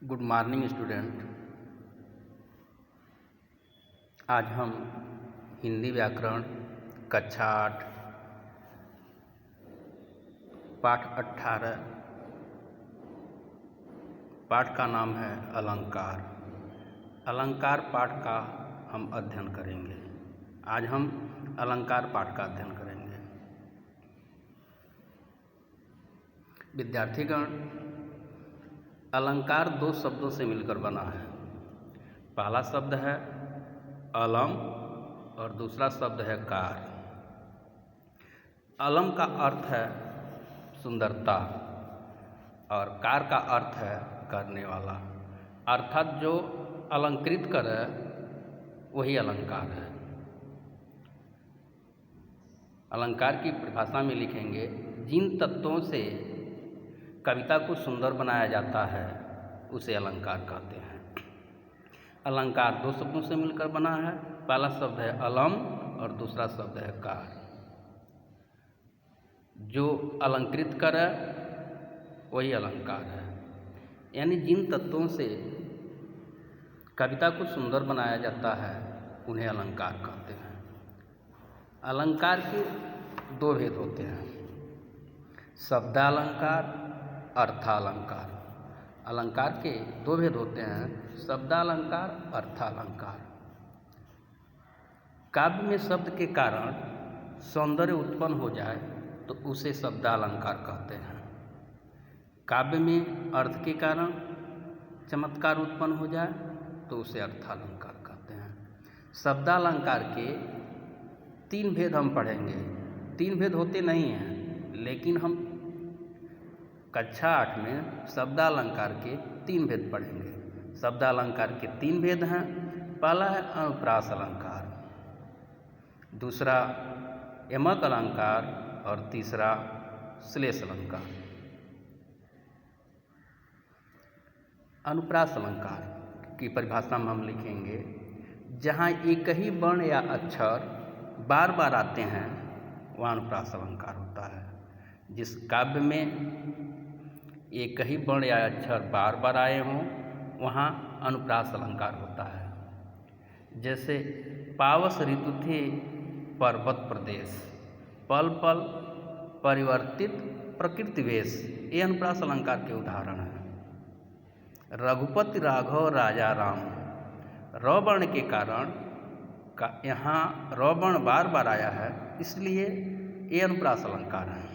Good morning student. आज हम हिंदी व्याकरण कक्षा 8 पाठ 18 पाठ का नाम है अलंकार। अलंकार पाठ का हम अध्ययन करेंगे। आज हम अलंकार पाठ का अध्ययन करेंगे। विद्यार्थीगण, अलंकार दो शब्दों से मिलकर बना है। पहला शब्द है अलम और दूसरा शब्द है कार। अलम का अर्थ है सुंदरता और कार का अर्थ है करने वाला, अर्थात जो अलंकृत करे वही अलंकार है। अलंकार की परिभाषा में लिखेंगे, जिन तत्वों से कविता को सुंदर बनाया जाता है उसे अलंकार कहते हैं। अलंकार दो शब्दों से मिलकर बना है। पहला शब्द है अलम और दूसरा शब्द है कार। जो अलंकृत करे वही अलंकार है, यानी जिन तत्वों से कविता को सुंदर बनाया जाता है उन्हें अलंकार कहते हैं। अलंकार के दो भेद होते हैं, शब्दालंकार, अर्थालंकार। अलंकार के दो भेद होते हैं, शब्दालंकार, अर्थालंकार। काव्य में शब्द के कारण सौंदर्य उत्पन्न हो जाए तो उसे शब्दालंकार कहते हैं। काव्य में अर्थ के कारण चमत्कार उत्पन्न हो जाए तो उसे अर्थालंकार कहते हैं। शब्दालंकार के तीन भेद हम पढ़ेंगे। तीन भेद होते नहीं हैं, लेकिन हम कक्षा 8 में शब्दालंकार के तीन भेद पढ़ेंगे। शब्दालंकार के तीन भेद हैं। पहला है अनुप्रास अलंकार, दूसरा यमक अलंकार और तीसरा श्लेष अलंकार। अनुप्रास अलंकार की परिभाषा में हम लिखेंगे, जहाँ एक ही वर्ण या अक्षर बार बार आते हैं वह अनुप्रास अलंकार होता है। जिस काव्य में एक ही वर्ण या अक्षर बार बार आए हों वहाँ अनुप्रास अलंकार होता है। जैसे पावस ऋतु थे पर्वत प्रदेश, पल पल परिवर्तित प्रकृति वेश, ये अनुप्रास अलंकार के उदाहरण हैं। रघुपति राघव राजा राम, र वर्ण के कारण यहाँ र वर्ण बार बार आया है, इसलिए ये अनुप्रास अलंकार है।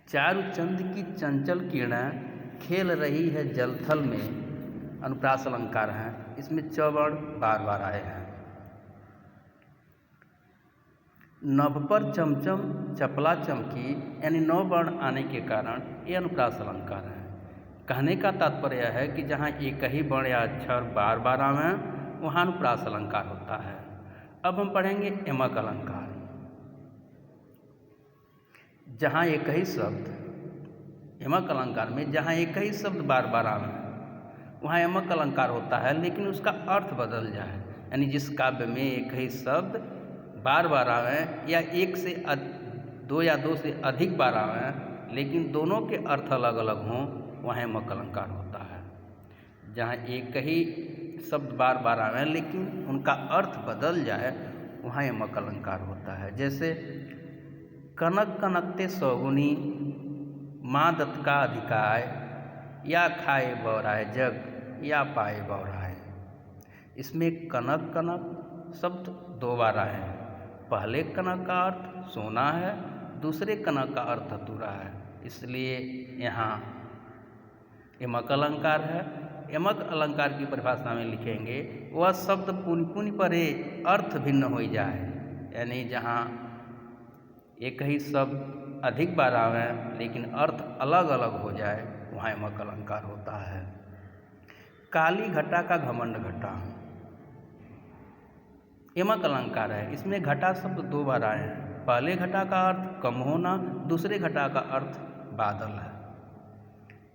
चारुचंद की चंचल किरणें खेल रही है जलथल में, अनुप्रास अलंकार है। इसमें च वर्ण बार बार आए हैं। नभ पर चमचम चपला चमकी, यानी नौ वर्ण आने के कारण ये अनुप्रास अलंकार है। कहने का तात्पर्य है कि जहाँ एक ही वर्ण या अक्षर बार बार आवे वहाँ अनुप्रास अलंकार होता है। अब हम पढ़ेंगे यमक अलंकार। जहाँ एक ही शब्द, यमक अलंकार में जहाँ एक ही शब्द बार बार आवे वहाँ यमक अलंकार होता है, लेकिन उसका अर्थ बदल जाए। यानी जिस काव्य में एक ही शब्द बार बार आवे या एक से दो या दो से अधिक बार आवे लेकिन दोनों के अर्थ अलग अलग हों वहाँ यमक अलंकार होता है। जहाँ एक ही शब्द बार बार आवे लेकिन उनका अर्थ बदल जाए वहाँ यमक अलंकार होता है। जैसे कनक कनकते सौगुनी, माँ दत्त का अधिकाय, या खाए बौराए जग, या पाए बौराए। इसमें कनक कनक शब्द दो बार आए हैं। पहले कनक का अर्थ सोना है, दूसरे कनक का अर्थ धतूरा है, इसलिए यहाँ यमक अलंकार है। यमक अलंकार की परिभाषा में लिखेंगे, वह शब्द पुनि पुनि परे अर्थ भिन्न हो जाए, यानी जहाँ एक ही शब्द अधिक बार आवे लेकिन अर्थ अलग अलग हो जाए वहाँ यमक अलंकार होता है। काली घटा का घमंड घटा, यमक अलंकार है। इसमें घटा शब्द दो बार आए हैं। पहले घटा का अर्थ कम होना, दूसरे घटा का अर्थ बादल है,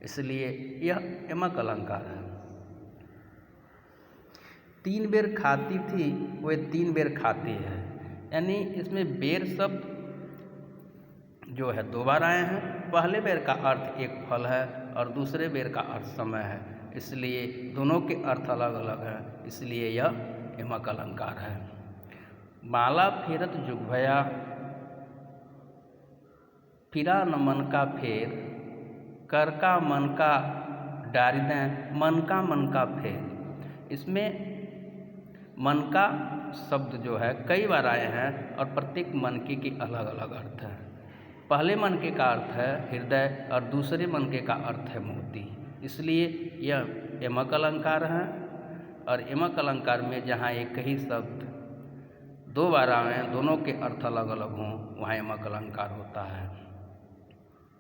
इसलिए यह यमक अलंकार है। तीन बेर खाती थी वह तीन बेर खाती है, यानी इसमें बेर शब्द जो है दो बार आए हैं। पहले बेर का अर्थ एक फल है और दूसरे बेर का अर्थ समय है, इसलिए दोनों के अर्थ अलग अलग हैं, इसलिए यह यमक अलंकार है। माला फेरत जुग भया, फिरा न मन का फेर, कर का मन का डारी दें, मन का फेर। इसमें मन का शब्द जो है कई बार आए हैं और प्रत्येक मनके के अलग अलग अर्थ है। पहले मनके का अर्थ है हृदय और दूसरे मनके का अर्थ है मोती, इसलिए यह यमक अलंकार है। और यमक अलंकार में जहाँ एक ही शब्द दो बार आए, दोनों के अर्थ अलग अलग हों, वहाँ यमक अलंकार होता है।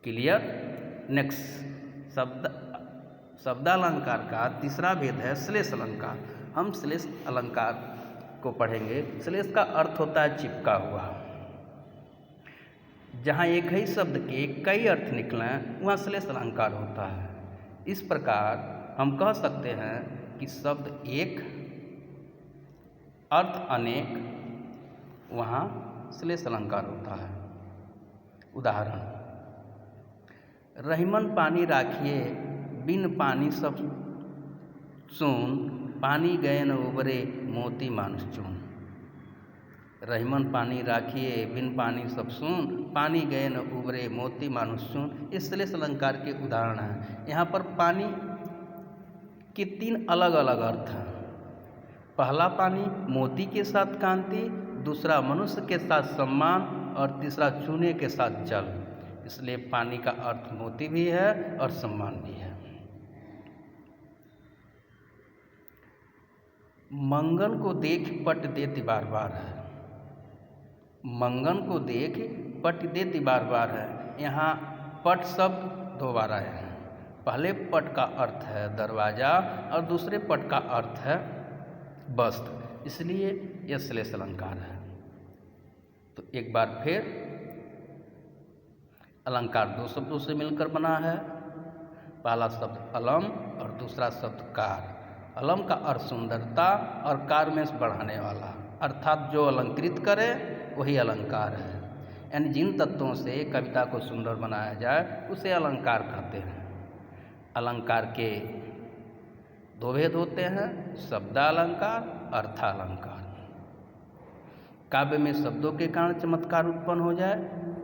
क्लियर। नेक्स्ट शब्दालंकार का तीसरा भेद है श्लेष अलंकार। हम श्लेष अलंकार को पढ़ेंगे। श्लेष का अर्थ होता है चिपका हुआ। जहाँ एक ही शब्द के कई अर्थ निकलें वहाँ श्लेष अलंकार होता है। इस प्रकार हम कह सकते हैं कि शब्द एक अर्थ अनेक, वहाँ श्लेष अलंकार होता है। उदाहरण, रहीमन पानी राखिए बिन पानी सब सून, पानी गए न उबरे मोती मानुष चून। रहीमन पानी राखिए बिन पानी सब सून, पानी गए न उबरे मोती मानुष चून। इस श्लेष अलंकार के उदाहरण हैं। यहाँ पर पानी के तीन अलग अलग अर्थ हैं। पहला पानी मोती के साथ कांति, दूसरा मनुष्य के साथ सम्मान और तीसरा चूने के साथ जल। इसलिए पानी का अर्थ मोती भी है और सम्मान भी है। मंगन को देख पट देती बार बार है। मंगन को देख पट देती बार बार है। यहाँ पट शब्द दो बार आए हैं। पहले पट का अर्थ है दरवाजा और दूसरे पट का अर्थ है वस्त्र, इसलिए यह श्लेष अलंकार है। तो एक बार फिर अलंकार दो शब्दों से मिलकर बना है। पहला शब्द अलम और दूसरा शब्द कार। अलम का अर्थ सुंदरता और कार में बढ़ाने वाला, अर्थात जो अलंकृत करे वही अलंकार है। यानी जिन तत्वों से कविता को सुंदर बनाया जाए उसे अलंकार कहते हैं। अलंकार के दो भेद होते हैं, शब्दालंकार, अर्थालंकार। काव्य में शब्दों के कारण चमत्कार उत्पन्न हो जाए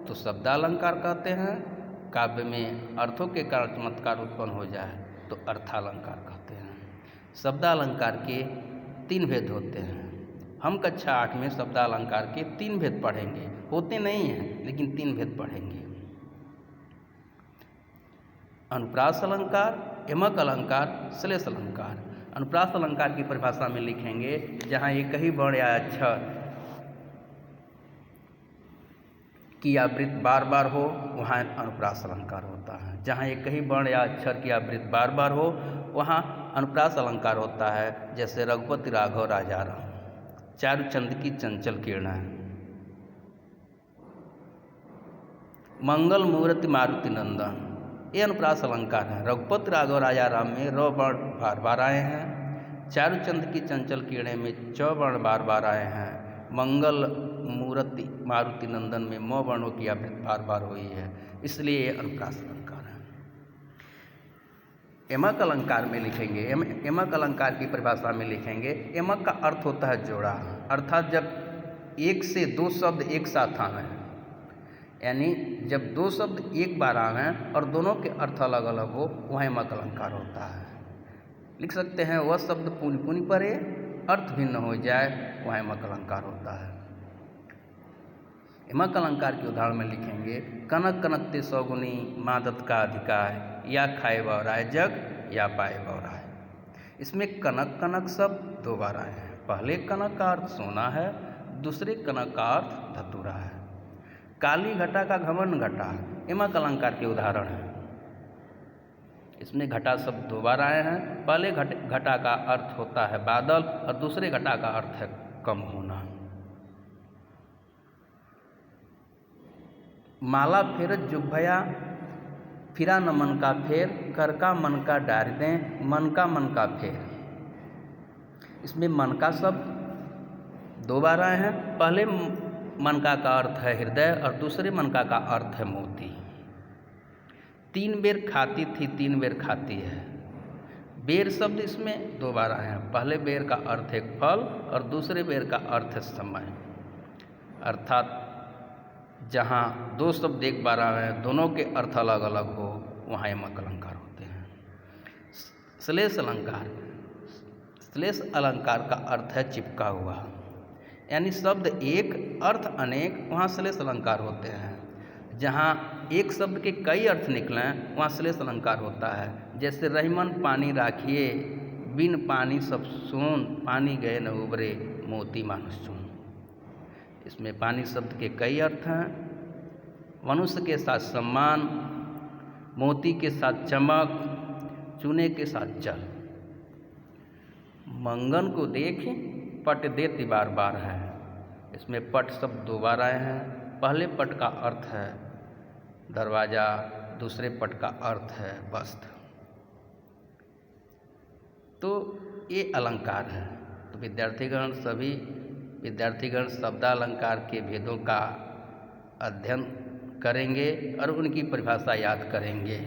तो शब्दालंकार कहते हैं। काव्य में अर्थों के कारण चमत्कार उत्पन्न हो जाए तो अर्थालंकार कहते हैं। शब्दालंकार के तीन भेद होते हैं। हम कक्षा 8 में शब्दालंकार के तीन भेद पढ़ेंगे। होते नहीं हैं लेकिन तीन भेद पढ़ेंगे। अनुप्रास अलंकार, यमक अलंकार, श्लेष अलंकार। अनुप्रास अलंकार की परिभाषा में लिखेंगे जहाँ एक ही वर्ण या अक्षर की आवृत्ति बार बार हो वहाँ अनुप्रास अलंकार होता है। जहाँ एक ही वर्ण या अक्षर की आवृत्ति बार बार हो वहाँ अनुप्रास अलंकार होता है। जैसे रघुपति राघव राजा राम, चारुचंद की चंचल किरणें, मंगल मूर्ति मारुति नंदन, ये अनुप्रास अलंकार है। रघुपति राघव राजा राम में र वर्ण बार बार आए हैं। चारुचंद की चंचल किरणें में च वर्ण बार बार आए हैं। मंगल मूर्ति मारुति नंदन में म वर्णों की आवृत्ति बार बार हुई है, इसलिए ये अनुप्रास अलंकार है। यमक अलंकार में लिखेंगे, यमक अलंकार की परिभाषा में लिखेंगे, यमक का अर्थ होता है जोड़ा, अर्थात जब एक से दो शब्द एक साथ आए, यानी जब दो शब्द एक बार आए और दोनों के अर्थ अलग अलग हो वह यमक अलंकार होता है। लिख सकते हैं वह शब्द पुनि पुनि परे अर्थ भिन्न हो जाए वह यमक अलंकार होता है। यमक अलंकार के उदाहरण में लिखेंगे, कनक कनकते सौगुनी मादत का अधिकार, या खाए बौराए जग या पाए बौराए। इसमें कनक कनक शब्द दो बार आए हैं। पहले कनक का अर्थ सोना है, दूसरे कनक का अर्थ धतूरा है। काली घटा का घमंड घटा यमक अलंकार के उदाहरण है। इसमें घटा शब्द दो बार आए हैं। पहले घटा का अर्थ होता है बादल और दूसरे घटा का अर्थ है कम होना। माला फेरत जुग भया, फिरा न मन का फेर, कर का मन का डार दें, मन का फेर। इसमें मन का शब्द दो बार आए हैं। पहले मनका का अर्थ है हृदय और दूसरे मनका का अर्थ है मोती। तीन बेर खाती थी तीन बेर खाती है, बेर शब्द इसमें 2 बार आए हैं। पहले बेर का अर्थ है फल और दूसरे बेर का अर्थ है समय। अर्थात जहाँ 2 शब्द एक बार आए हैं, दोनों के अर्थ अलग अलग हो, वहाँ यमक अलंकार होते हैं। श्लेष अलंकार, श्लेष अलंकार का अर्थ है चिपका हुआ, यानी शब्द एक अर्थ अनेक, वहाँ श्लेष अलंकार होते हैं। जहाँ एक शब्द के कई अर्थ निकलें, वहाँ श्लेष अलंकार होता है। जैसे रहीमन पानी राखिए, बिन पानी सब सून, पानी गए न उबरे, मोती मानुष चून। इसमें पानी शब्द के कई अर्थ हैं। मनुष्य के साथ सम्मान, मोती के साथ चमक, चूने के साथ जल। मंगन को देख पट देती बार बार है। इसमें पट शब्द 2 बार आए हैं। पहले पट का अर्थ है दरवाज़ा, दूसरे पट का अर्थ है वस्त्र। तो ये अलंकार है। तो सभी विद्यार्थीगण शब्दालंकार के भेदों का अध्ययन करेंगे और उनकी परिभाषा याद करेंगे।